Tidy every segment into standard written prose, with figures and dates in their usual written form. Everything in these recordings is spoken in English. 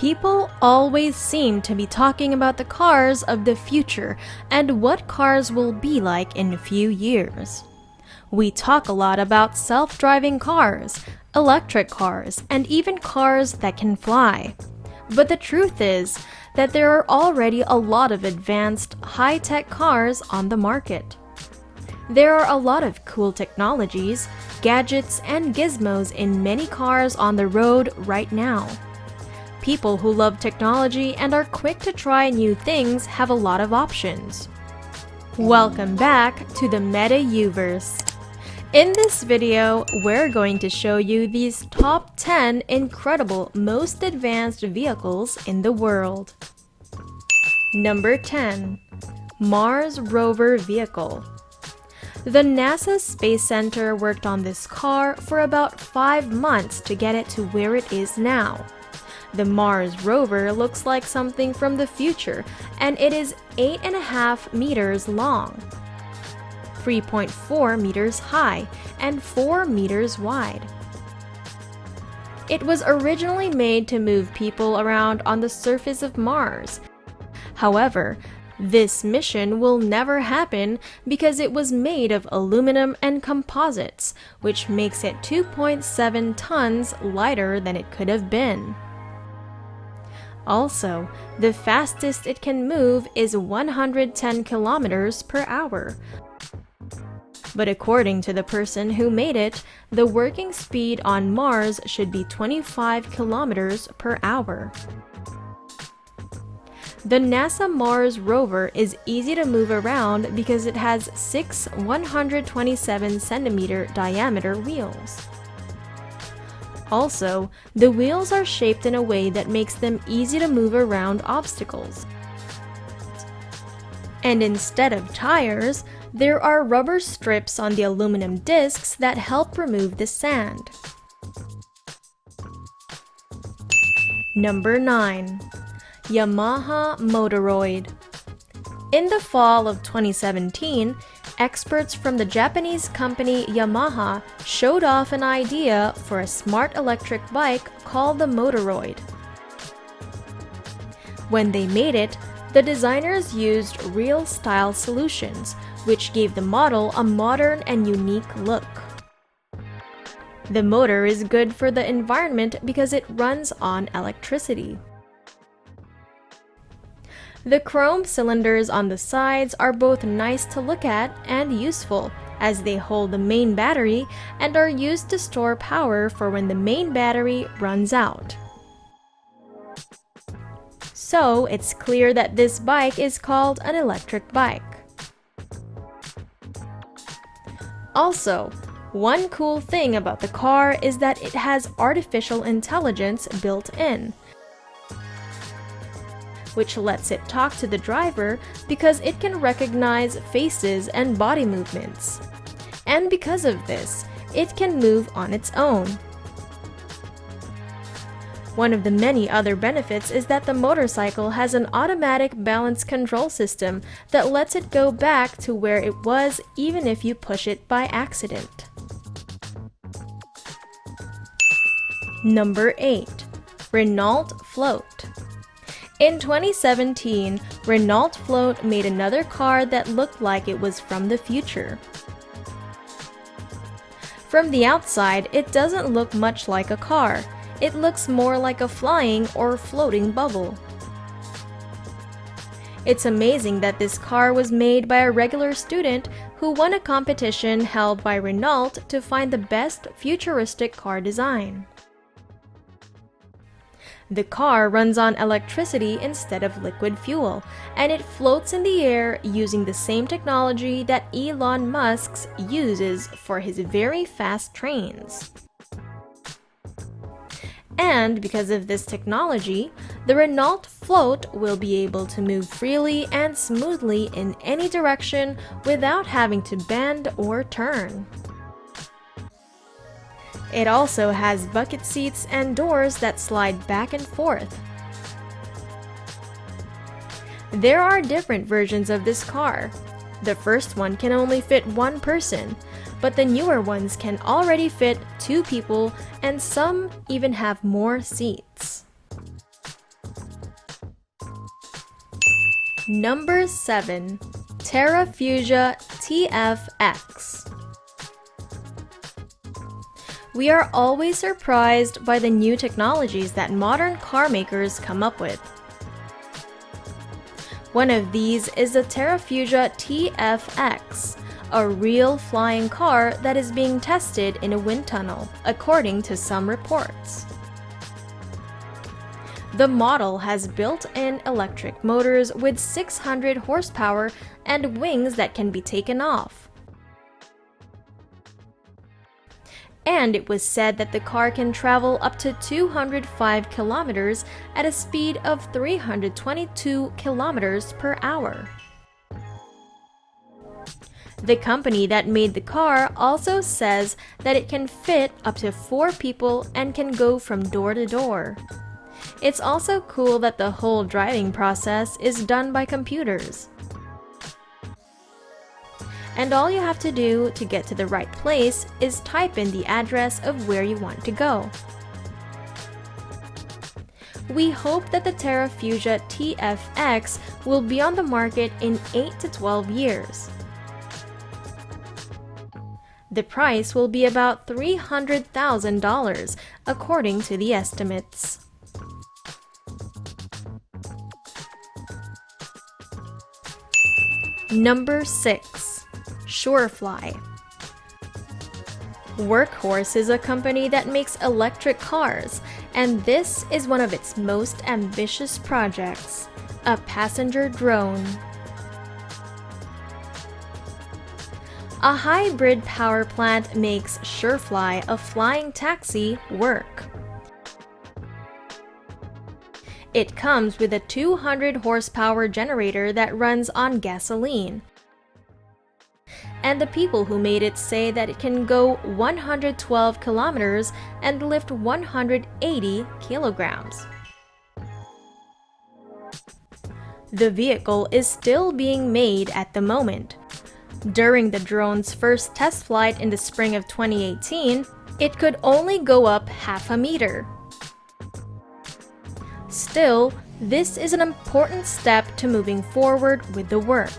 People always seem to be talking about the cars of the future and what cars will be like in a few years. We talk a lot about self-driving cars, electric cars, and even cars that can fly. But the truth is that there are already a lot of advanced, high-tech cars on the market. There are a lot of cool technologies, gadgets, and gizmos in many cars on the road right now. People who love technology and are quick to try new things have a lot of options. Welcome back to the Meta-Uverse. In this video, we're going to show you these top 10 incredible most advanced vehicles in the world. Number 10. Mars Rover Vehicle. The NASA Space Center worked on this car for about 5 months to get it to where it is now. The Mars Rover looks like something from the future, and it is 8.5 meters long, 3.4 meters high, and 4 meters wide. It was originally made to move people around on the surface of Mars. However, this mission will never happen because it was made of aluminum and composites, which makes it 2.7 tons lighter than it could have been. Also, the fastest it can move is 110 kilometers per hour. But according to the person who made it, the working speed on Mars should be 25 kilometers per hour. The NASA Mars rover is easy to move around because it has 6 127-centimeter diameter wheels. Also, the wheels are shaped in a way that makes them easy to move around obstacles. And instead of tires, there are rubber strips on the aluminum discs that help remove the sand. Number 9. Yamaha Motoroid. In the fall of 2017, experts from the Japanese company Yamaha showed off an idea for a smart electric bike called the Motoroid. When they made it, the designers used real-style solutions, which gave the model a modern and unique look. The motor is good for the environment because it runs on electricity. The chrome cylinders on the sides are both nice to look at and useful, as they hold the main battery and are used to store power for when the main battery runs out. So it's clear that this bike is called an electric bike. Also, one cool thing about the car is that it has artificial intelligence built in, which lets it talk to the driver because it can recognize faces and body movements. And because of this, it can move on its own. One of the many other benefits is that the motorcycle has an automatic balance control system that lets it go back to where it was even if you push it by accident. Number 8. Renault Float. In 2017, Renault Float made another car that looked like it was from the future. From the outside, it doesn't look much like a car. It looks more like a flying or floating bubble. It's amazing that this car was made by a regular student who won a competition held by Renault to find the best futuristic car design. The car runs on electricity instead of liquid fuel, and it floats in the air using the same technology that Elon Musk uses for his very fast trains. And because of this technology, the Renault Float will be able to move freely and smoothly in any direction without having to bend or turn. It also has bucket seats and doors that slide back and forth. There are different versions of this car. The first one can only fit one person, but the newer ones can already fit 2 people, and some even have more seats. Number 7. Terrafugia TFX. We are always surprised by the new technologies that modern car makers come up with. One of these is the Terrafugia TFX, a real flying car that is being tested in a wind tunnel, according to some reports. The model has built-in electric motors with 600 horsepower and wings that can be taken off. And it was said that the car can travel up to 205 kilometers at a speed of 322 kilometers per hour. The company that made the car also says that it can fit up to 4 people and can go from door to door. It's also cool that the whole driving process is done by computers. And all you have to do to get to the right place is type in the address of where you want to go. We hope that the Terrafugia TFX will be on the market in 8 to 12 years. The price will be about $300,000, according to the estimates. Number 6. Surefly. Workhorse is a company that makes electric cars, and this is one of its most ambitious projects, a passenger drone. A hybrid power plant makes Surefly, a flying taxi, work. It comes with a 200 horsepower generator that runs on gasoline. And the people who made it say that it can go 112 kilometers and lift 180 kilograms. The vehicle is still being made at the moment. During the drone's first test flight in the spring of 2018, it could only go up half a meter. Still, this is an important step to moving forward with the work.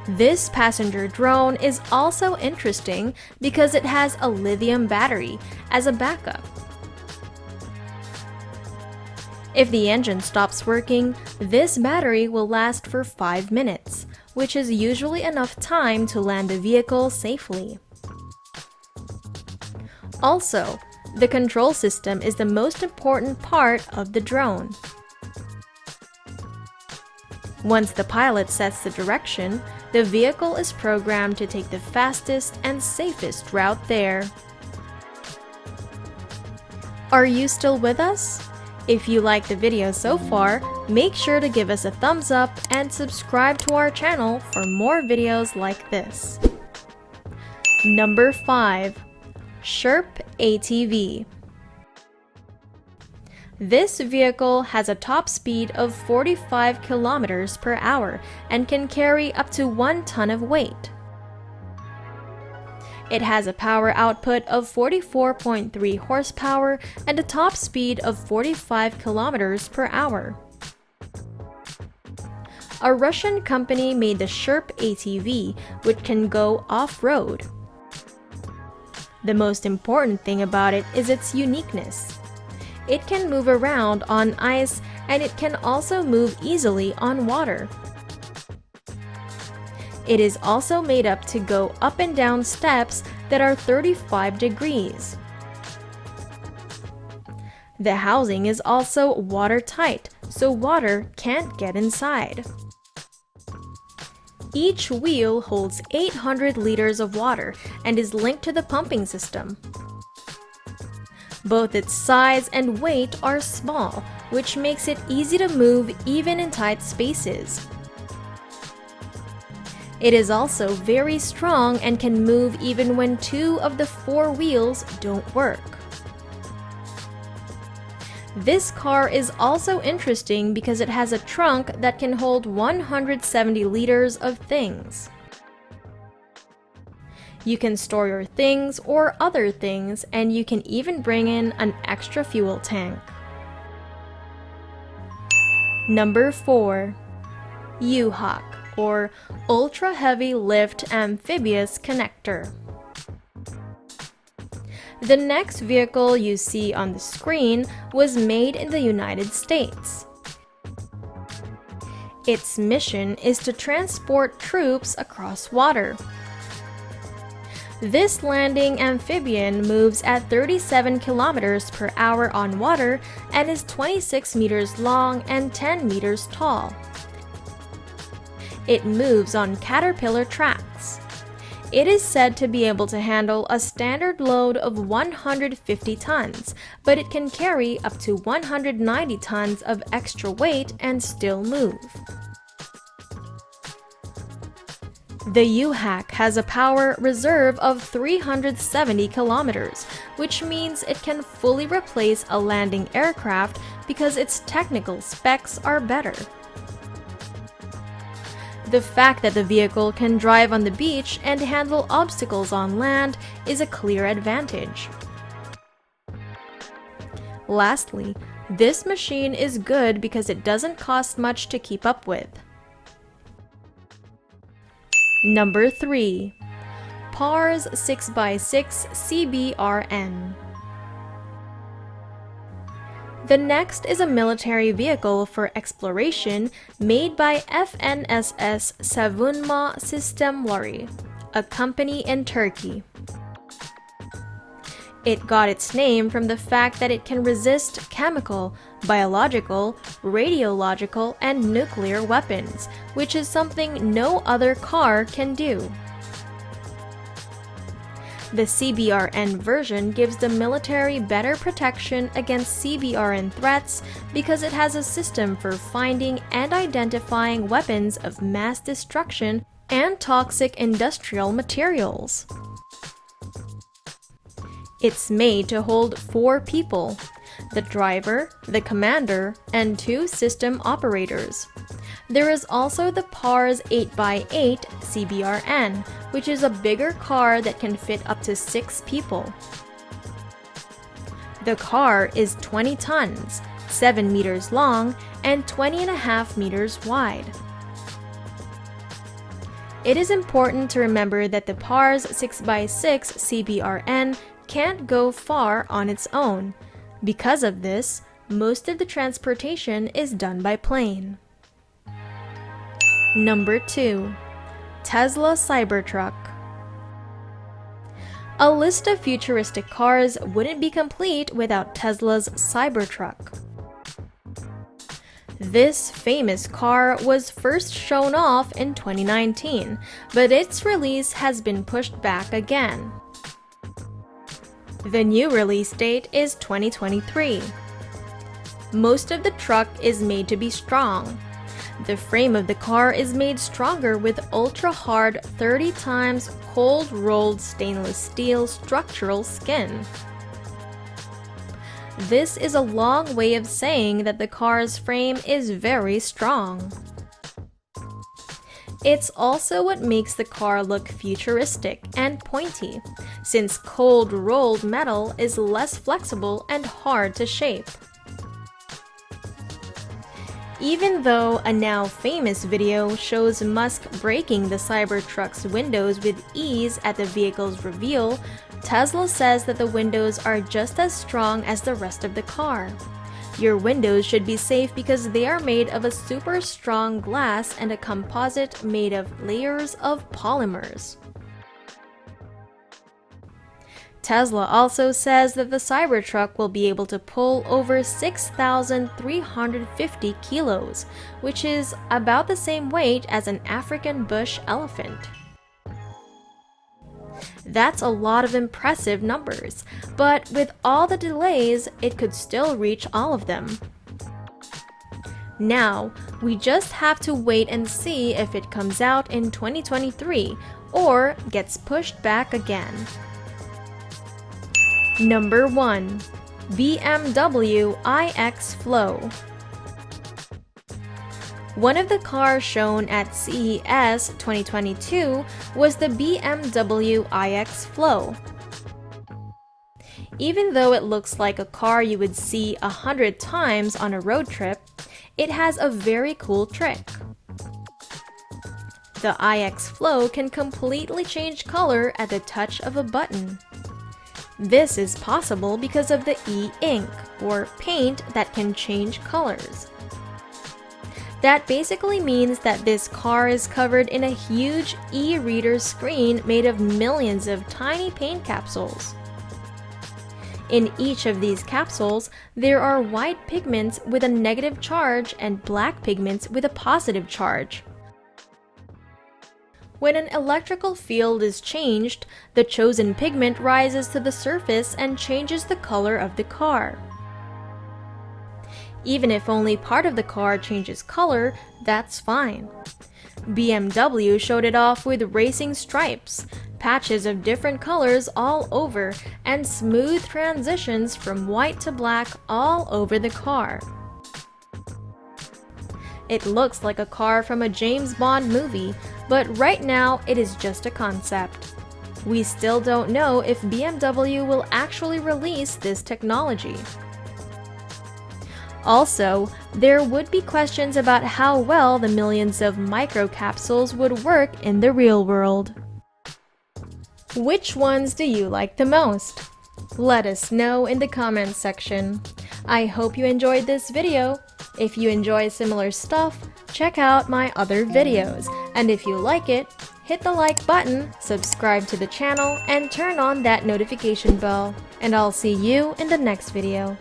This passenger drone is also interesting because it has a lithium battery as a backup. If the engine stops working, this battery will last for 5 minutes, which is usually enough time to land the vehicle safely. Also, the control system is the most important part of the drone. Once the pilot sets the direction, the vehicle is programmed to take the fastest and safest route there. Are you still with us? If you like the video so far, make sure to give us a thumbs up and subscribe to our channel for more videos like this. Number 5. Sherp ATV. This vehicle has a top speed of 45 kilometers per hour and can carry up to 1 ton of weight. It has a power output of 44.3 horsepower and a top speed of 45 kilometers per hour. A Russian company made the Sherp ATV, which can go off-road. The most important thing about it is its uniqueness. It can move around on ice, and it can also move easily on water. It is also made up to go up and down steps that are 35 degrees. The housing is also watertight, so water can't get inside. Each wheel holds 800 liters of water and is linked to the pumping system. Both its size and weight are small, which makes it easy to move even in tight spaces. It is also very strong and can move even when 2 of the 4 wheels don't work. This car is also interesting because it has a trunk that can hold 170 liters of things. You can store your things or other things, and you can even bring in an extra fuel tank. Number 4. Uhack, or Ultra Heavy Lift Amphibious Connector. The next vehicle you see on the screen was made in the United States. Its mission is to transport troops across water. This landing amphibian moves at 37 kilometers per hour on water and is 26 meters long and 10 meters tall. It moves on caterpillar tracks. It is said to be able to handle a standard load of 150 tons, but it can carry up to 190 tons of extra weight and still move. The Uhack has a power reserve of 370 kilometers, which means it can fully replace a landing aircraft because its technical specs are better. The fact that the vehicle can drive on the beach and handle obstacles on land is a clear advantage. Lastly, this machine is good because it doesn't cost much to keep up with. Number 3. PARS 6x6 CBRN. The next is a military vehicle for exploration made by FNSS Savunma Sistemleri, a company in Turkey. It got its name from the fact that it can resist chemical, biological, radiological, and nuclear weapons, which is something no other car can do. The CBRN version gives the military better protection against CBRN threats because it has a system for finding and identifying weapons of mass destruction and toxic industrial materials. It's made to hold 4 people: the driver, the commander, and 2 system operators. There is also the PARS 8x8 CBRN, which is a bigger car that can fit up to 6 people. The car is 20 tons, 7 meters long, and 20.5 meters wide. It is important to remember that the PARS 6x6 CBRN can't go far on its own. Because of this, most of the transportation is done by plane. Number 2. Tesla Cybertruck. A list of futuristic cars wouldn't be complete without Tesla's Cybertruck. This famous car was first shown off in 2019, but its release has been pushed back again. The new release date is 2023. Most of the truck is made to be strong. The frame of the car is made stronger with ultra-hard 30 times cold-rolled stainless steel structural skin. This is a long way of saying that the car's frame is very strong. It's also what makes the car look futuristic and pointy, since cold-rolled metal is less flexible and hard to shape. Even though a now famous video shows Musk breaking the Cybertruck's windows with ease at the vehicle's reveal, Tesla says that the windows are just as strong as the rest of the car. Your windows should be safe because they are made of a super strong glass and a composite made of layers of polymers. Tesla also says that the Cybertruck will be able to pull over 6,350 kilos, which is about the same weight as an African bush elephant. That's a lot of impressive numbers, but with all the delays, it could still reach all of them. Now, we just have to wait and see if it comes out in 2023 or gets pushed back again. Number 1. BMW iX Flow. One of the cars shown at CES 2022 was the BMW iX Flow. Even though it looks like a car you would see 100 times on a road trip, it has a very cool trick. The IX Flow can completely change color at the touch of a button. This is possible because of the e-ink, or paint that can change colors. That basically means that this car is covered in a huge e-reader screen made of millions of tiny paint capsules. In each of these capsules, there are white pigments with a negative charge and black pigments with a positive charge. When an electrical field is changed, the chosen pigment rises to the surface and changes the color of the car. Even if only part of the car changes color, that's fine. BMW showed it off with racing stripes, patches of different colors all over, and smooth transitions from white to black all over the car. It looks like a car from a James Bond movie, but right now it is just a concept. We still don't know if BMW will actually release this technology. Also, there would be questions about how well the millions of microcapsules would work in the real world. Which ones do you like the most? Let us know in the comments section. I hope you enjoyed this video. If you enjoy similar stuff, check out my other videos. And if you like it, hit the like button, subscribe to the channel, and turn on that notification bell. And I'll see you in the next video.